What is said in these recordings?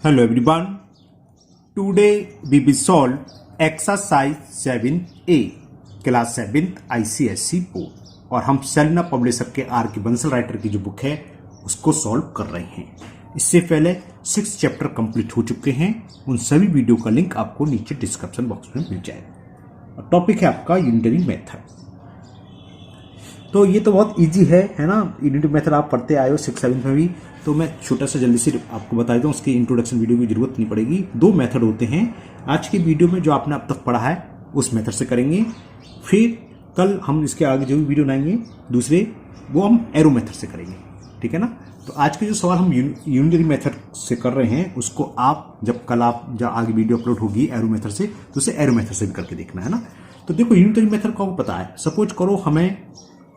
Hello everyone. Today we will solve exercise 7A class 7th ICSE board और हम Selina publisher के are के Bansal writer की जो बुक है उसको सॉल्व कर रहे हैं। इससे पहले 6 चैप्टर कंप्लीट हो चुके हैं। उन सभी वीडियो का लिंक आपको नीचे डिस्क्रिप्शन बॉक्स में मिल जाएगा। और टॉपिक है आपका यूनिटरी मेथड। तो ये तो बहुत इजी है ना। यूनिटरी मेथड आप पढ़ते आए हो 6-7 में भी। तो मैं छोटा सा जल्दी से आपको बता देता हूँ, उसकी इंट्रोडक्शन वीडियो की जरूरत नहीं पड़ेगी। 2 मेथड होते हैं। आज की वीडियो में जो आपने अब तक पढ़ा है उस मेथड से करेंगे, फिर कल हम इसके आगे जो भी वीडियो बनाएंगे दूसरे वो हम एरो मेथड से करेंगे, ठीक है ना। तो आज के जो सवाल हम यूनिटरी मेथड से कर रहे हैं उसको आप जब आगे वीडियो अपलोड होगी एरो मेथड से, तो उसे एरो मेथड से भी करके देखना है ना। तो देखो यूनिटरी मेथड को पता है। सपोज करो हमें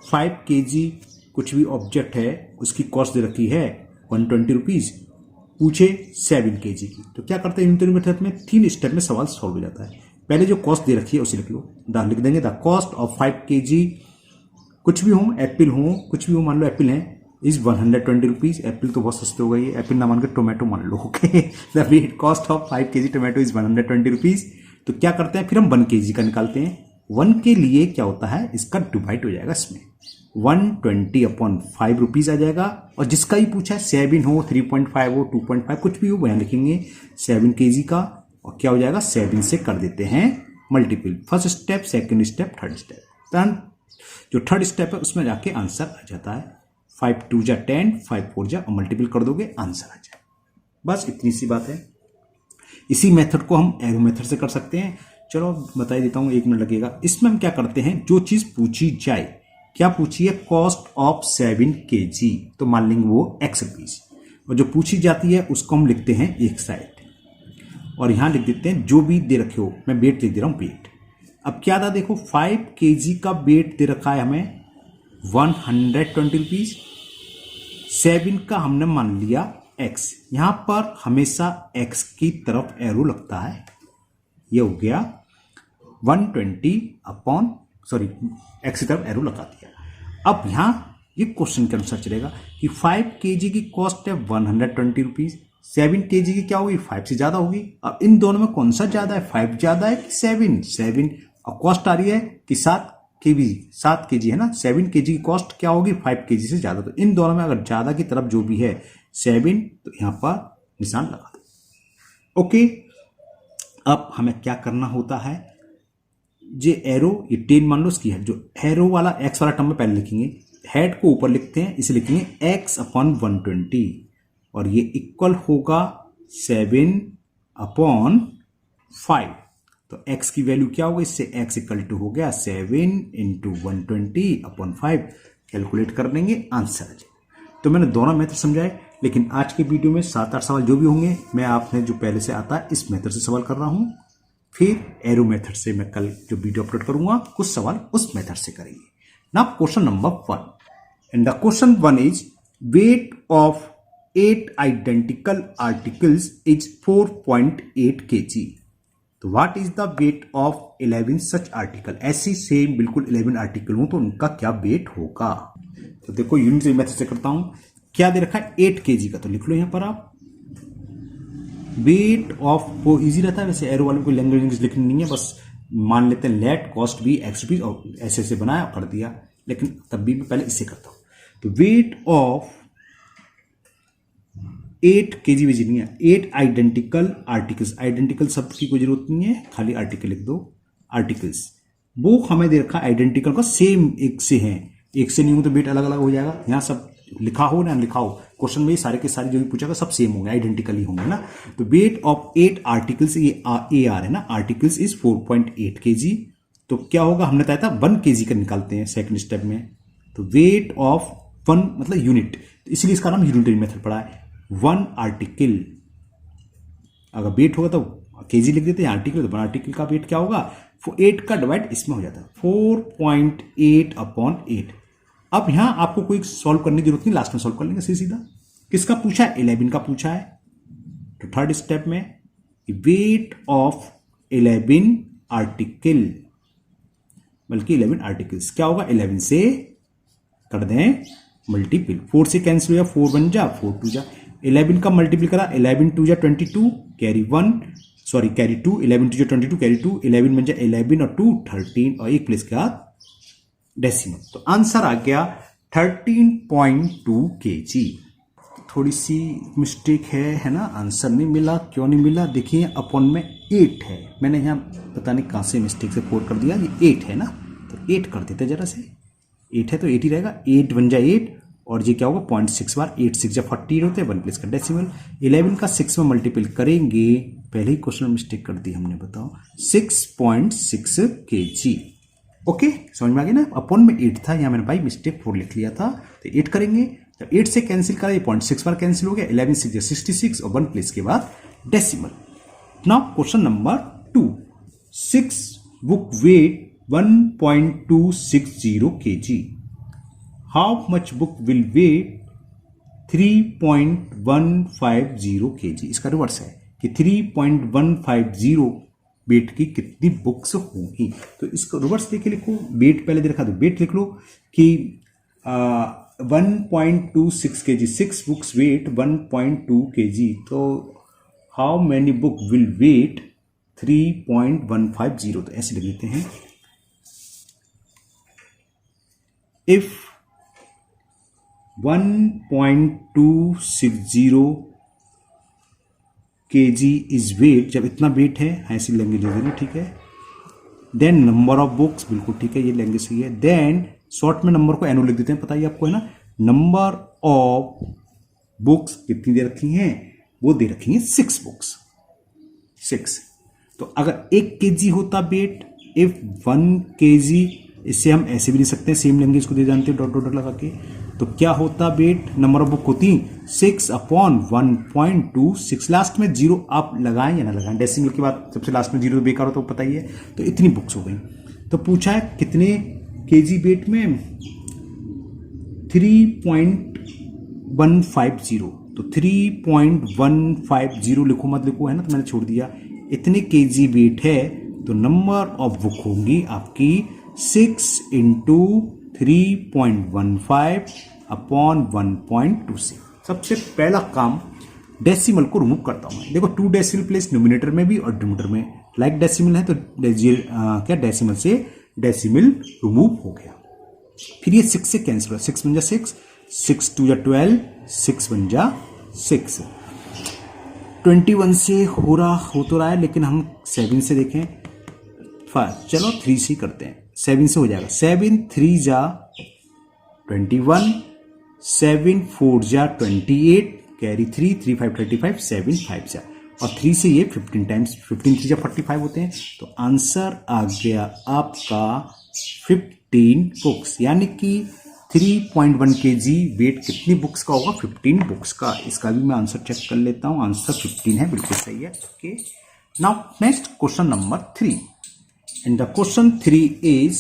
5 kg कुछ भी ऑब्जेक्ट है, उसकी कॉस्ट दे रखी है 120 रुपीज, पूछे 7 kg की। तो क्या करते हैं यूनिटरी मेथड में 3 स्टेप में सवाल सॉल्व हो जाता है। पहले जो कॉस्ट दे रखी है उसे लिख लो, लिख देंगे द कॉस्ट ऑफ 5 kg कुछ भी हो, एप्पल हो, कुछ भी हो, मान लो एप्पल है, इज 120 रुपीज। एप्पल तो बहुत सस्ते हो गई है, एप्पल ना मान के टोमेटो मान लो, okay. The weight cost of 5 kg tomato is 120 rupees. तो क्या करते हैं फिर हम 1 kg का निकालते हैं। 1 के लिए क्या होता है, इसका डिवाइड हो जाएगा इसमें 120/5 रुपीज आ जाएगा। और जिसका ही पूछा है 7 हो, 3.5 हो, 2.5 कुछ भी हो, वहां लिखेंगे 7 kg का। और क्या हो जाएगा 7 से कर देते हैं multiple. First step, second step, third step. Turn जो थर्ड स्टेप है उसमें जाके आंसर आ जाता है। 5 2 जा 10, 5 4 जा, और मल्टीपल कर दोगे आंसर आ जाए। बस इतनी सी बात है। इसी मेथड को हम एरो मेथड से कर सकते हैं। चलो बता देता हूं, 1 मिनट लगेगा। इसमें हम क्या करते हैं, जो चीज पूछी जाए, क्या पूछी है, कॉस्ट ऑफ 7 kg, तो मान लेंगे वो x रुपीज। और जो पूछी जाती है उसको हम लिखते हैं एक साइड, और यहां लिख देते हैं जो भी दे रखे हो, मैं वेट लिख दे रहा हूं, वेट। अब क्या था देखो, 5 kg का वेट दे रखा है हमें 120 रुपीज। 7 का हमने मान लिया x। यहां पर हमेशा x की तरफ एरो लगता है। ये हो गया 120 x की तरफ एरो लगा दिया। अब यहां ये क्वेश्चन के अनुसार चलेगा कि 5 kg की कॉस्ट है 120 रुपीज, 7 kg की क्या होगी, 5 से ज्यादा होगी। अब इन दोनों में कौन सा ज्यादा है, 5 ज्यादा है कि 7? और कॉस्ट आ रही है कि 7 kg है ना। 7 kg की कॉस्ट क्या होगी, 5 kg से ज्यादा। तो इन दोनों में अगर ज्यादा की तरफ जो भी है 7, तो यहां पर निशान लगा दो, ओके। अब हमें क्या करना होता है, जे एरो, ये 10 मान लो इसकी है, जो एरो वाला x वाला टर्म में पहले लिखेंगे, हेड को ऊपर लिखते हैं, इसे लिखेंगे x/120, और ये इक्वल होगा 7/5। तो x की वैल्यू क्या होगा, इससे x इक्वल टू हो गया 7 × 120/5। कैलकुलेट कर लेंगे, आंसर आ जाएगा। तो मैंने दोनों मेथड समझाए, लेकिन आज के वीडियो में 7-8 सवाल जो भी होंगे, मैं आपने जो पहले से आता है इस मेथड से सवाल कर रहा हूं। फिर एरो मेथड से मैं कल जो वीडियो अपलोड करूंगा कुछ सवाल उस मेथड से करेंगे ना। Question number 1, and the question 1 is weight of 8 identical articles is 4.8 kg। तो what is the weight of 11 such article. ऐसी सेम बिल्कुल 11 आर्टिकल हो तो उनका क्या वेट होगा। तो देखो यूनिटरी मेथड से करता हूं। क्या दे रखा है 8 kg का, तो लिख लो यहां पर आप वेट ऑफ। वो इजी रहता है वैसे, एरो वाले को लैंग्वेज लिखनी नहीं है, बस मान लेते हैं लेट कॉस्ट भी x रुपीज, और ऐसे बनाया कर दिया। लेकिन तब भी मैं पहले इससे करता हूं। तो वेट ऑफ 8 kg भी नहीं है, 8 आइडेंटिकल आर्टिकल्स। आइडेंटिकल शब्द की कोई जरूरत नहीं है, खाली आर्टिकल लिख दो। आर्टिकल्स वो हमें दे रखा है आइडेंटिकल का, सेम एक से है, एक से नहीं हो तो वेट अलग अलग हो जाएगा। यहां सब लिखा हो ना लिखा हो, क्वेश्चन में सारे के सारे जो भी पूछेगा सब सेम होंगे, आइडेंटिकल ही होंगे ना। तो वेट ऑफ 8 आर्टिकल्स, ये ए आर है ना, आर्टिकल्स इज 4.8 kg। तो क्या होगा, हमने बताया था 1 kg का निकालते हैं सेकंड स्टेप में। तो वेट ऑफ 1 मतलब यूनिट, तो इसलिए इसका नाम यूनिटरी मेथड पड़ा है। 1 आर्टिकल, अगर वेट होगा तो kg लिख देते हैं, आर्टिकल तो 1 आर्टिकल का वेट क्या होगा, 8 का डिवाइड इसमें हो जाता है 4.8/8। अब यहां आपको कोई सॉल्व करने की जरूरत नहीं, लास्ट में सॉल्व कर लेंगे सीधा। किसका पूछा है, 11 का पूछा है। तो थर्ड स्टेप में वेट ऑफ 11 आर्टिकल, बल्कि 11 आर्टिकल्स क्या होगा, 11 से कर दें मल्टीपल, 4 से कैंसिल हो जा, 4 1 जा, 4 2 जा। 11 का मल्टीपल करा, 11 2 जा 22, कैरी 1, सॉरी कैरी 2, 11 2 जा 22, कैरी 2, 11 बन जा 11 और 2 13 और एक प्लेस के बाद डेसिमल। तो आंसर आ गया 13.2 kg। थोड़ी सी मिस्टेक है ना, आंसर नहीं मिला। क्यों नहीं मिला? देखिए अपॉन में 8 है, मैंने यहाँ पता नहीं कहाँ से मिस्टेक से कोड कर दिया। ये 8 है ना, तो 8 कर देते जरा से। 8 है तो 8 ही रहेगा, 8 बन जाए 8 और ये क्या होगा 0.6 बार 8 6 जा 48 होते हैं, 1 प्लेस का डेसिमल। 11 का 6 में मल्टीपल करेंगे, पहले ही क्वेश्चन में मिस्टेक कर दी हमने, बताओ 6.6 kg। ओके समझ में आ गया ना। अपॉन में 8 था, यहाँ मैंने भाई मिस्टेक 4 लिख लिया था, तो 8 करेंगे। तो 8 से कैंसिल करा, ये 0.6 बार कैंसिल हो गया, 11 6 जा 66 और 1 प्लेस के बाद decimal. Now question number 2, 6 book weigh 1.260 kg, how much book will weigh 3.150 kg। इसका रिवर्स है कि 3.150 वेट की कितनी बुक्स होंगी। तो इसको रिवर्स लेके लिखो, वेट पहले दे रखा तो वेट लिख लो कि 1.26 kg, 6 बुक्स वेट 1.2 kg, तो how many book will weigh 3.150। तो ऐसे लिख देते हैं, इफ 1.260 kg इज वेट, जब इतना वेट है ऐसी लैंग्वेज ले देना, ठीक है। देन नंबर ऑफ बुक्स, बिल्कुल ठीक है, ये लैंग्वेज सही है। देन शॉर्ट में नंबर को एनो लिख देते हैं, पता ही आपको है ना। नंबर ऑफ बुक्स कितनी दे रखी हैं, वो दे रखी हैं 6 बुक्स, 6। तो अगर 1 kg होता वेट, इफ 1 kg, इससे हम ऐसे भी लिख सकते हैं, सेम लैंग्वेज को दे जानते हैं डॉट डॉट लगा के। तो क्या होता वेट, नंबर ऑफ बुक होती 6 अपॉन 1.26, लास्ट में 0 आप लगाएं या ना लगाएं, डेसिमल के बाद सबसे लास्ट में 0 तो बेकार हो तो पता ही है। तो इतनी बुक्स हो गई। तो पूछा है कितने केजी वेट में, 3.150। तो 3.150 लिखो मत लिखो, है ना, तो मैंने छोड़ दिया। इतने केजी वेट है तो नंबर ऑफ बुक होंगी आपकी 6 इंटू 3.15 अपॉन 1.26। सबसे पहला काम डेसिमल को रिमूव करता हूं मैं। देखो 2 डेसिमल प्लेस न्यूमिनेटर में भी और डिनोमिनेटर में, लाइक डेसिमल है तो क्या डेसिमल से डेसिमल रिमूव हो गया। फिर ये 6 से कैंसिल हुआ, 6 बन जा 6, 6 2 जा 12, 6 बन जा 6। 21 से हो तो रहा है, लेकिन हम 7 से देखें, चलो 3 से करते हैं, 7 से हो जाएगा। 7 3 जा 21, 7 4 जा 28, कैरी 3, 3 5 35, 7 5 जा, और 3 से ये 15 टाइम्स, 15 3 जा 45 होते हैं। तो आंसर आ गया आपका 15 बुक्स, यानी कि 3.1 kg वेट कितनी बुक्स का होगा, 15 बुक्स का। इसका भी मैं आंसर चेक कर लेता हूं, आंसर 15 है, बिल्कुल सही है। Okay, now next question number 3, and the question 3 is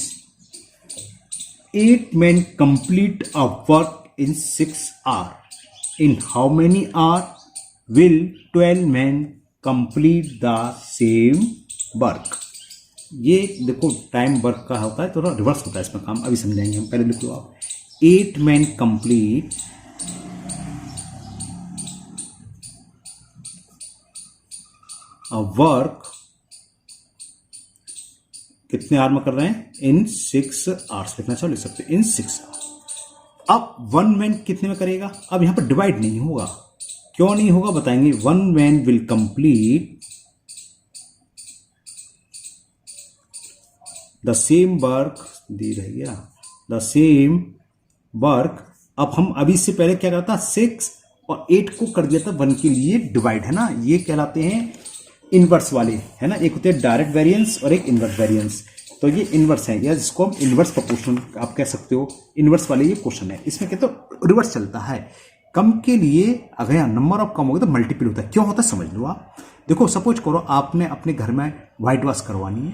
8 men complete a work in 6 hours. In how many hours will 12 men complete the same work? ये देखो टाइम वर्क का होता है, थोड़ा रिवर्स होता है इसमें काम, अभी समझाएंगे हम। पहले लिख लो आप, 8 men complete a work, कितने आवर में कर रहे हैं, इन 6 आवर्स लिखना चाहिए, लिख सकते हैं इन 6 आवर्स। अब 1 मैन कितने में करेगा, अब यहां पर डिवाइड नहीं होगा। क्यों नहीं होगा बताएंगे। 1 man will complete the same work, दे रह गया द सेम वर्क। अब हम अभी से पहले क्या करता, 6 और 8 को कर दिया था 1 के लिए डिवाइड, है ना। ये कहलाते हैं इनवर्स वाले, है ना। एक होते हैं डायरेक्ट वेरिएंस और एक इनवर्स वेरिएंस। तो ये इनवर्स है, या जिसको हम इनवर्स प्रोपोर्शनल आप कह सकते हो, इनवर्स वाले ये क्वेश्चन है। इसमें कहते हो रिवर्स चलता है। कम के लिए अगर यहाँ नंबर ऑफ कम हो गया तो मल्टीपल होता है। क्यों होता है समझ लो आप। देखो सपोज करो आपने अपने घर में व्हाइट वॉश करवानी है,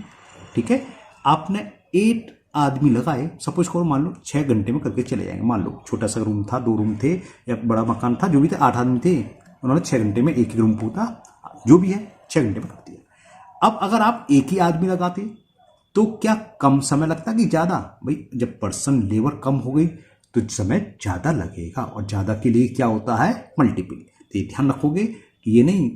ठीक है। आपने 8 आदमी लगाए, सपोज करो मान लो 6 घंटे में करके चले जाएंगे। मान लो छोटा सा रूम था, 2 रूम थे या बड़ा मकान था, जो भी थे, 8 आदमी थे, उन्होंने 6 घंटे में एक रूम पूरा, जो भी है 6 घंटे में कर दिया। अब अगर आप एक ही आदमी लगाते तो क्या कम समय लगता कि ज्यादा? भाई जब पर्सन लेबर कम हो गई तो समय ज्यादा लगेगा, और ज्यादा के लिए क्या होता है, मल्टीपल। तो ये ध्यान रखोगे कि ये नहीं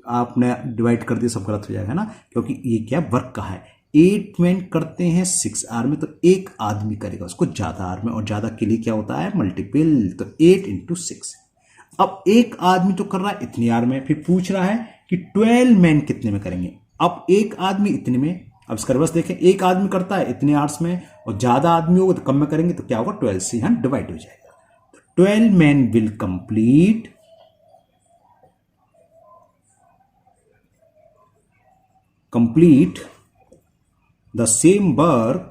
आपने डिवाइड कर दिया सब गलत हो जाएगा, है ना, क्योंकि ये क्या वर्क का है। 8 मैन करते हैं 6 आवर में, तो एक आदमी करेगा उसको ज्यादा आवर में, और ज्यादा के लिए क्या होता है मल्टीपल, तो 8 × 6। अब एक आदमी तो कर रहा है इतनी आवर में, फिर पूछ रहा है कि 12 मैन कितने में करेंगे। अब एक आदमी इतने में, अब इसका रिवर्स देखें, एक आदमी करता है इतने आवर्स में और ज्यादा आदमी होगा तो कम में करेंगे, तो क्या होगा 12 से यहां डिवाइड हो जाएगा। तो 12 man will complete the same work.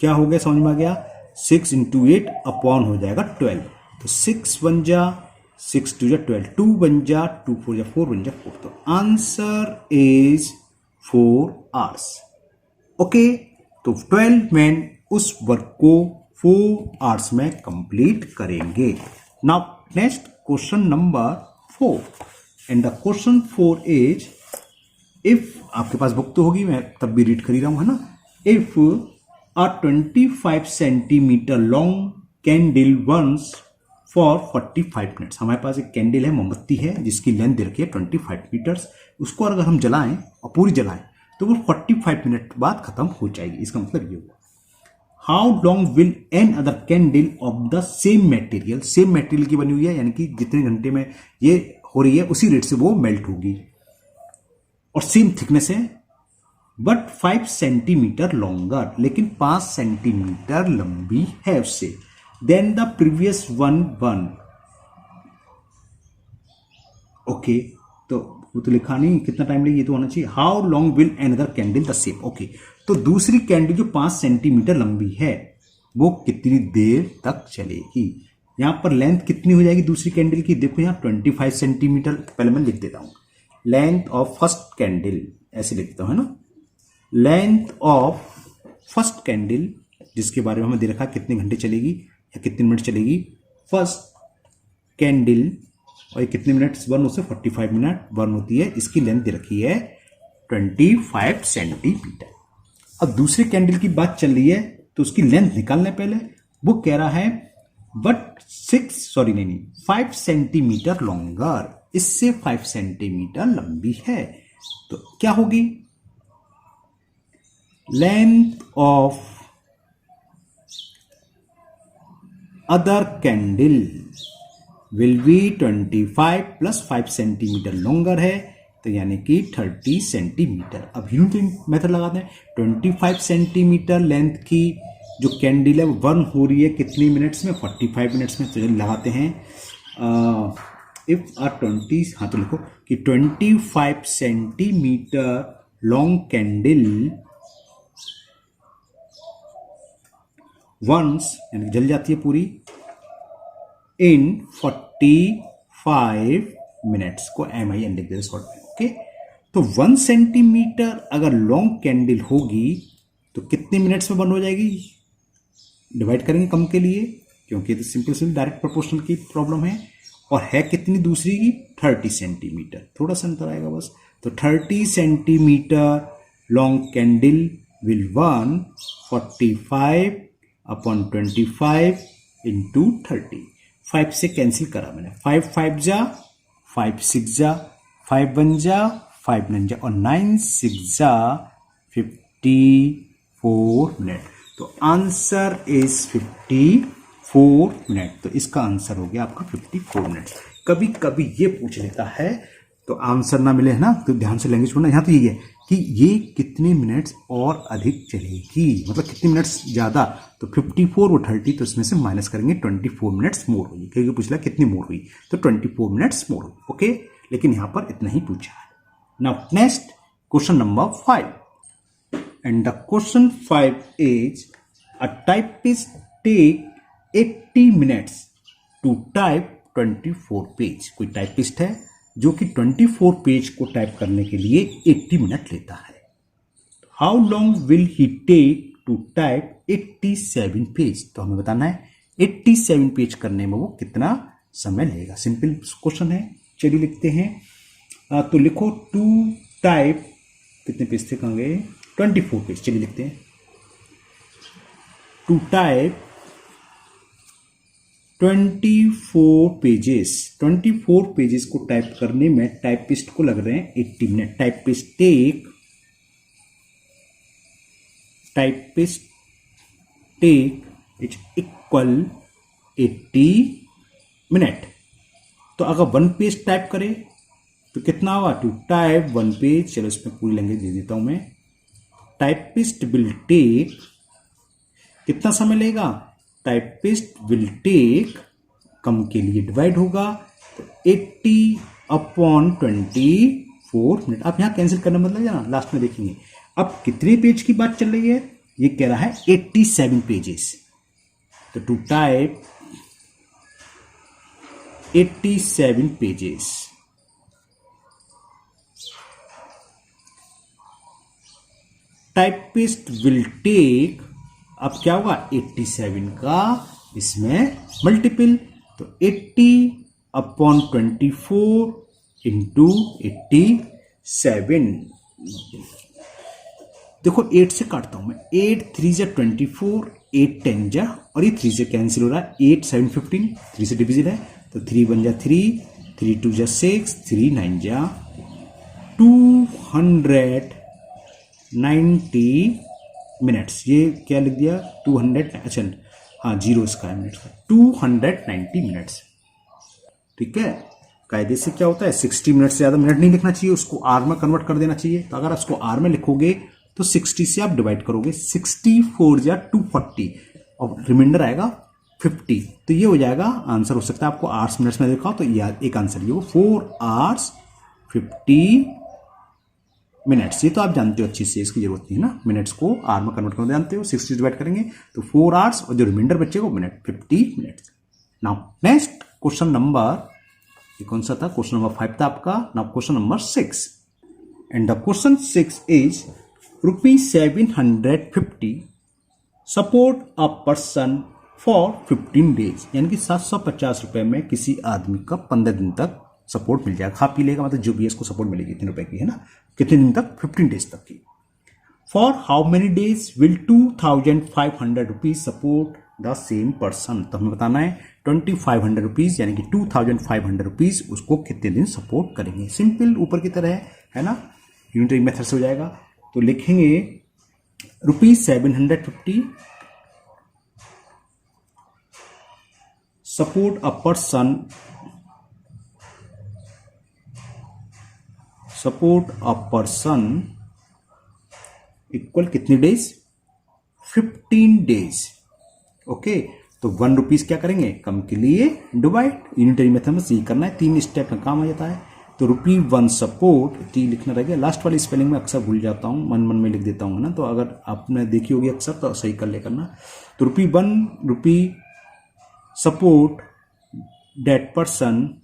क्या हो गया, समझ में आ गया, 6 × 8 अपॉन हो जाएगा 12, तो 6 बन जा 6 2 जा 12, 2 बन जा 2 4 जा 4 बन जा 4, तो आंसर इज 4 आवर्स। ओके, तो 12 मैन उस वर्क को 4 आवर्स में कंप्लीट करेंगे। Now next question number 4, and the question 4 is, if, आपके पास बुक तो होगी, मैं तब भी रीड कर ही रहा हूं, है ना, if a 25 centimetre long candle Burns for 45 minutes. हमारे पास एक कैंडल है, मोमबत्ती है, जिसकी लेंथ दे रखी है 25 मीटर्स। उसको अगर हम जलाएं और पूरी जलाएं तो वो 45 मिनट बाद खत्म हो जाएगी। इसका मतलब ये हुआ, how long will an other candle of the same material, same material की बनी हुई है, यानी कि जितने घंटे में ये हो रही है उसी रेट से वो मेल्ट होगी, और सेम थिकनेस है, बट 5 सेंटीमीटर लॉन्गर, लेकिन 5 सेंटीमीटर लंबी है उससे, then the previous one burn. Okay, तो वो तो लिखा नहीं कितना टाइम लगेगा, ये तो होना चाहिए, how long will another candle the same. Okay, तो दूसरी कैंडल जो 5 सेंटीमीटर लंबी है वो कितनी देर तक चलेगी। यहां पर लेंथ कितनी हो जाएगी दूसरी कैंडल की, देखो यहां 25 सेंटीमीटर, पहले मैं लिख देता हूं, लेंथ ऑफ फर्स्ट कैंडल, ऐसे लिख देता हूं, है ना, लेंथ ऑफ फर्स्ट कैंडल, जिसके बारे में हमें दे रखा कितने घंटे चलेगी या कितने मिनट चलेगी, फर्स्ट कैंडल, और ये कितने मिनट्स बर्न होते हैं, 45 मिनट बर्न होती है, इसकी लेंथ दे रखी है 25 सेंटीमीटर। अब दूसरे कैंडल की बात चल रही है तो उसकी लेंथ निकालने पहले, वो कह रहा है बट 5 सेंटीमीटर लॉन्गर, इससे 5 सेंटीमीटर लंबी है, तो क्या होगी, length of other candle will be 25 + 5 centimetre longer है, तो यानी कि 30 सेंटीमीटर। अब यूनिट मेथड लगाते हैं, 25 सेंटीमीटर लेंथ की जो कैंडल है वो बर्न हो रही है कितनी मिनट्स में, 45 मिनट्स में, तो लगाते हैं इफ आ 20, हाँ तो लिखो कि 25 सेंटीमीटर लॉन्ग कैंडल वंस, यानी जल जाती है पूरी, इन 45 मिनट्स को MIN लिख देते शॉर्ट में। ओके, तो 1 सेंटीमीटर अगर लॉन्ग कैंडल होगी तो कितने मिनट्स में बंद हो जाएगी, डिवाइड करेंगे कम के लिए, क्योंकि तो सिंपल डायरेक्ट प्रोपोर्शनल की प्रॉब्लम है, और है कितनी दूसरी की 30 सेंटीमीटर, थोड़ा सा अंतर आएगा बस, तो 30 centimetre long candle will burn 45 upon 25 into 30, 5 से कैंसिल करा मैंने, 5 5 जा 5 6 जा 5 1 जा 5 9 जा और 9 6 जा 54 मिनट, तो आंसर इज 54 मिनट। तो इसका आंसर हो गया आपका 54 मिनट। कभी कभी ये पूछ लेता है तो आंसर ना मिले, है ना, तो ध्यान से लैंग्वेज पढ़ना। यहां तो ये है कि ये कितने मिनट्स और अधिक चलेगी, मतलब कितने मिनट्स ज्यादा, तो 54 और 30, तो इसमें से माइनस करेंगे 24 मिनट्स मोर होगी, क्योंकि पूछ लिया कितनी मोर हुई, तो 24 मिनट्स मोर हुई। ओके, लेकिन यहां पर इतना ही पूछा है। Now next question number 5, and the question 5 is, a typist take 80 minutes to type 24 page. कोई टाइपिस्ट है जो कि 24 पेज को टाइप करने के लिए 80 मिनट लेता है। How long will he take to type 87 page, तो हमें बताना है 87 पेज करने में वो कितना समय लगेगा। सिंपल क्वेश्चन है, चलिए लिखते हैं। तो लिखो टू टाइप, कितने पेज थे, कहाँ गए, 24 पेज, चलिए लिखते हैं। टू टाइप 24 पेजेस, 24 पेजेस को टाइप करने में टाइपिस्ट को लग रहे हैं 80 minute. Typist take is equal 80 minute. तो अगर 1 पेज टाइप करे तो कितना होगा? टू टाइप 1 पेज, चलो इसमें पूरी लैंग्वेज दे देता हूं मैं। टाइपिस्ट विल टेक, कितना समय लेगा? टाइपिस्ट विल टेक, कम के लिए डिवाइड होगा तो 80/24 मिनट। आप यहां कैंसिल करना मतलब जाना, लास्ट में देखेंगे। अब कितने पेज की बात चल रही है? ये कह रहा है 87 पेजेस। तो to type 87 pages, typist will take, अब क्या होगा? 87 का इसमें मल्टीपल, तो 80/24 इंटू 87। देखो 8 से काटता हूं मैं, 8 3 जा 24, 8 10 जा, और ये 3 से कैंसिल हो रहा है, 8 7 15, 3 से डिविजिबल है तो 3 1 जा 3, 3 2 जा 6, 3 9 जा 290 मिनट्स। ये क्या लिख दिया? 200, अच्छा हाँ जीरो इसका है मिनट्स का, 290 मिनट्स। ठीक है, कायदे से क्या होता है 60 मिनट से ज्यादा मिनट नहीं लिखना चाहिए, उसको आर में कन्वर्ट कर देना चाहिए। तो अगर उसको आर में लिखोगे तो 60 से आप डिवाइड करोगे, 64 या 240 और रिमाइंडर आएगा 50। तो ये हो जाएगा आंसर। हो सकता है आपको आवर्स मिनट्स में देखा हो, तो ये एक आंसर ये हो 4 hours 50 मिनट्स। ये तो आप जानते हो अच्छे से, इसकी जरूरत नहीं है ना, मिनट्स को आर में कन्वर्ट करना जानते हो। 60 डिवाइड करेंगे तो 4 hours और जो रिमाइंडर बचेगा minute 50 minutes. Now next question number, ये कौन सा था? क्वेश्चन नंबर 5 था आपका। Now question number 6, and the question 6 is ₹750 support a person for 15 days, यानी कि 750 रुपए में किसी आदमी का 15 दिन तक सपोर्ट मिल जाएगा। खा पी लेगा, मतलब जो भी है इसको सपोर्ट मिलेगी इतने रुपए की, है ना। कितने दिन तक? 15 डेज तक की। For how many days will 2500 rupees support the same person? तो हमें बताना है 2500 रुपीज, यानी कि 2500 रुपीज उसको कितने दिन सपोर्ट करेंगे। सिंपल ऊपर की तरह है ना, यूनिटरी मेथड से हो जाएगा। तो लिखेंगे ₹750 सपोर्ट अ पर्सन इक्वल कितने डेज? 15 डेज। ओके, तो ₹1 क्या करेंगे? कम के लिए डिवाइड, यूनिटरी मेथड में सी करना है, 3 स्टेप में काम आ जाता है। तो ₹1 सपोर्ट, टी लिखना रह गया, लास्ट वाली स्पेलिंग में अक्सर भूल जाता हूं, मन मन में लिख देता हूं ना, तो अगर आपने देखी होगी अक्सर तो सही कर ले करना। तो ₹1 सपोर्ट दैट पर्सन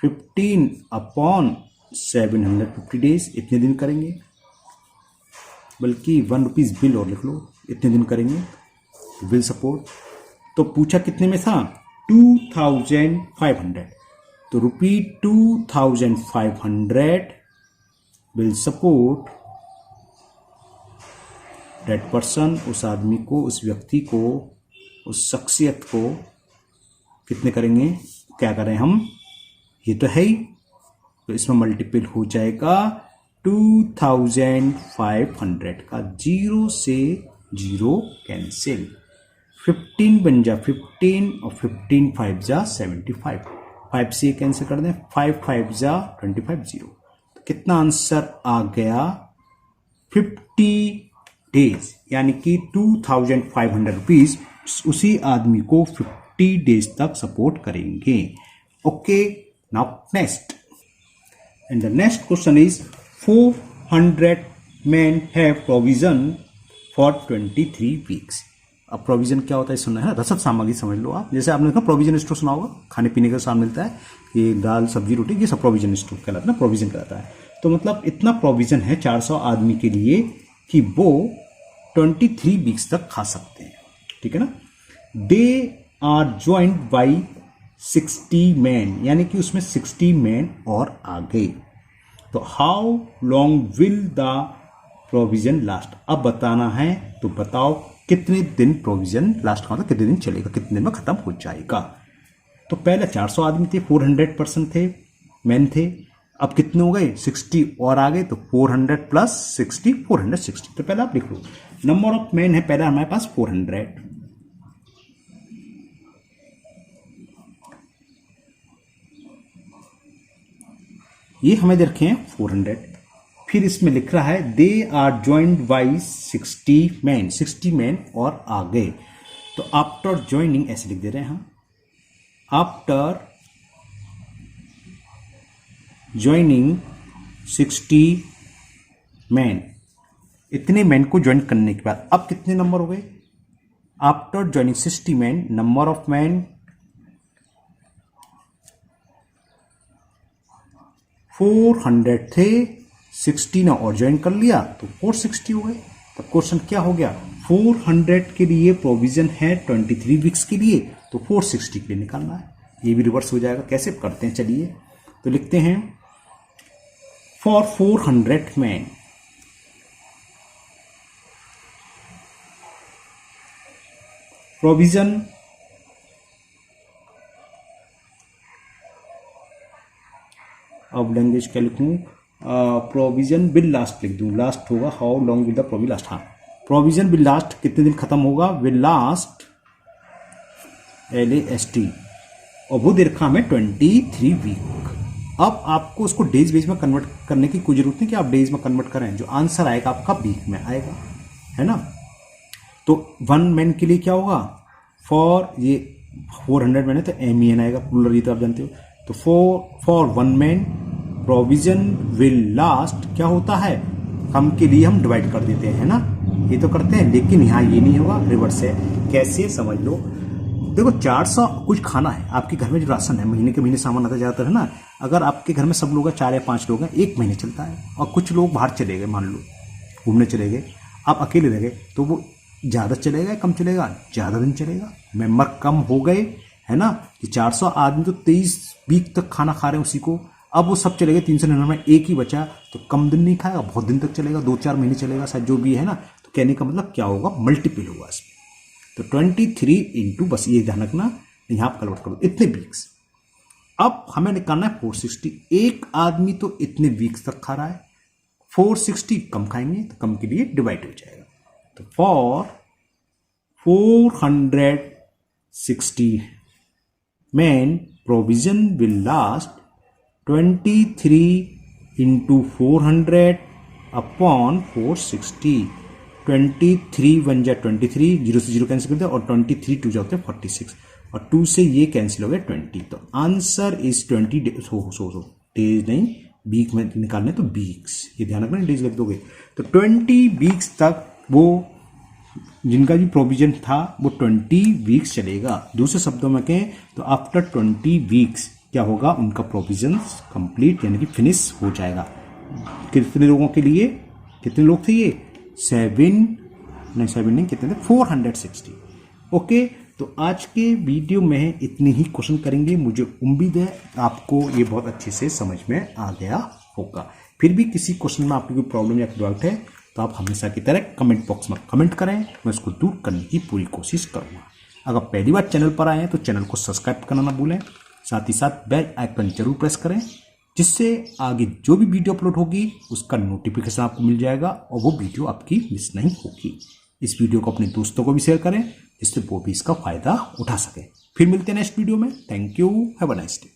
15/750 डेज, इतने दिन करेंगे। बल्कि ₹1 बिल और लिख लो, इतने दिन करेंगे बिल सपोर्ट। तो पूछा कितने में था? 2500। तो ₹2500 बिल सपोर्ट दैट पर्सन, उस आदमी को, उस व्यक्ति को, उस शख्सियत को कितने करेंगे? क्या करें हम? ये तो है ही, तो इसमें मल्टीपल हो जाएगा 2500 का, 0 से 0 कैंसिल, 15 बन जा 15 और 15 5 जा 75, 5 से कैंसिल कर दें, 5 5 जा 25 0। तो कितना आंसर आ गया? 50 डेज, यानी कि 2500 रुपीज उसी आदमी को 50 डेज तक सपोर्ट करेंगे। Okay, now next, and the next question is 400 men have provision for 23 weeks। अब प्रोविजन क्या होता है सुनना है, रसद सामग्री समझ लो आप। जैसे आपने कहा प्रोविजन स्टोर सुना होगा, खाने पीने का सामान मिलता है, ये दाल सब्जी रोटी, ये सब प्रोविजन स्टोर कहलाता है ना, प्रोविजन कहलाता है। तो मतलब इतना प्रोविजन है 400 आदमी के लिए कि वो 23 वीक्स तक खा सकते हैं। ठीक है ना। They are joined by 60 man, यानी कि उसमें 60 मैन और आ गए। तो how long will the provision last? अब बताना है, तो बताओ कितने दिन प्रोविजन लास्ट का मतलब कितने दिन चलेगा, कितने दिन में खत्म हो जाएगा। तो पहले 400 आदमी थे, 400 पर्सन थे, मैन थे। अब कितने हो गए, 60 और आ गए, तो 400 प्लस 60 460। तो पहले आप लिख लो नंबर ऑफ मैन है पहले हमारे पास 400, ये हमें दे रखे हैं 400। फिर इसमें लिख रहा है they are joined by 60 man, 60 man और आ गए। तो आफ्टर ज्वाइनिंग ऐसे लिख दे रहे हैं हम, आफ्टर ज्वाइनिंग 60 मैन, इतने मैन को ज्वाइन करने के बाद अब कितने नंबर हो गए, after joining 60 man, number of man 400 थे, 60 ने और ज्वाइन कर लिया तो 460 हो गए। तो क्वेश्चन क्या हो गया, 400 के लिए प्रोविजन है 23 वीक्स के लिए, तो 460 के लिए निकालना है। ये भी रिवर्स हो जाएगा, कैसे करते हैं चलिए। तो लिखते हैं फॉर 400 मैन प्रोविजन अब लैंग्वेज क्या लिखूं, प्रोविजन विल लास्ट लिख दूं, लास्ट होगा, how long will the provision last, हाँ प्रोविजन विल लास्ट कितने दिन खत्म होगा, विल लास्ट LAST और वो दे रखा हमें 23 वीक। अब आपको उसको डेज बेज में कन्वर्ट करने की कोई जरूरत नहीं कि आप डेज में कन्वर्ट करें, जो आंसर आएगा आपका वीक में आएगा, है ना। तो 1 मैन के लिए क्या होगा, फॉर ये 400 मैन है तो MEN आएगा, प्लूरल ये तो आप जानते हो। तो for 1 man provision will last क्या होता है, हम के लिए हम डिवाइड कर देते हैं, है ना, ये तो करते हैं, लेकिन यहाँ ये नहीं होगा, रिवर्स है। कैसे समझ लो, देखो 400 कुछ खाना है, आपके घर में जो राशन है महीने के महीने सामान आता जाता है ना, अगर आपके घर में सब लोग हैं 4 या 5 लोग हैं, 1 महीने चलता है, और कुछ लोग बाहर चले गए, मान लो घूमने चले गए, आप अकेले रह गए, तो वो ज़्यादा चलेगा कम चलेगा, ज़्यादा दिन चलेगा, मेंबर कम हो गए, है ना। कि 400 आदमी तो 23 वीक तक खाना खा रहे हैं उसी को, अब वो सब चले गए, 399 में एक ही बचा, तो कम दिन नहीं खाएगा, बहुत दिन तक चलेगा, 2-4 महीने चलेगा शायद, जो भी है ना। तो कहने का मतलब क्या होगा, मल्टीपल होगा इसमें। तो 23 इंटू, बस ये ध्यान रखना, यहाँ पर कन्वर्ट करो इतने वीक्स। अब हमें निकालना है 460, एक आदमी तो इतने वीक्स तक खा रहा है, 460 कम खाएंगे तो कम के लिए डिवाइड हो जाएगा। तो for 460 man provision will last 23 into 400 upon 460। 23 1 जा 23, 0 से 0 कैंसिल करते हैं, और 23 2 जाते हैं 46, और 2 से ये कैंसिल हो गया 20। तो आंसर इज 20 डेज नहीं, वीक में निकालने तो वीक्स, ये ध्यान रखना, डेज लिख दोगे। तो 20 वीक्स तक वो जिनका भी प्रोविजन था वो 20 वीक्स चलेगा। दूसरे शब्दों में कहें तो आफ्टर 20 वीक्स क्या होगा, उनका प्रोविजन कंप्लीट यानी कि फिनिश हो जाएगा। कितने लोगों के लिए, कितने लोग थे ये, 7 नहीं कितने थे, 460। ओके, तो आज के वीडियो में इतनी ही क्वेश्चन करेंगे। मुझे उम्मीद है आपको ये बहुत अच्छे से समझ में आ गया होगा। फिर भी किसी क्वेश्चन में आपको कोई प्रॉब्लम या डाउट है तो आप हमेशा की तरह कमेंट बॉक्स में कमेंट करें, मैं उसको दूर करने की पूरी कोशिश करूँगा। अगर पहली बार चैनल पर आए हैं तो चैनल को सब्सक्राइब करना ना भूलें, साथ ही साथ बेल आइकन जरूर प्रेस करें, जिससे आगे जो भी वीडियो अपलोड होगी उसका नोटिफिकेशन आपको मिल जाएगा और वो वीडियो आपकी मिस नहीं होगी। इस वीडियो को अपने दोस्तों को भी शेयर करें, जिससे वो भी इसका फायदा उठा सके। फिर मिलते हैं नेक्स्ट वीडियो में। Thank you, have a nice day.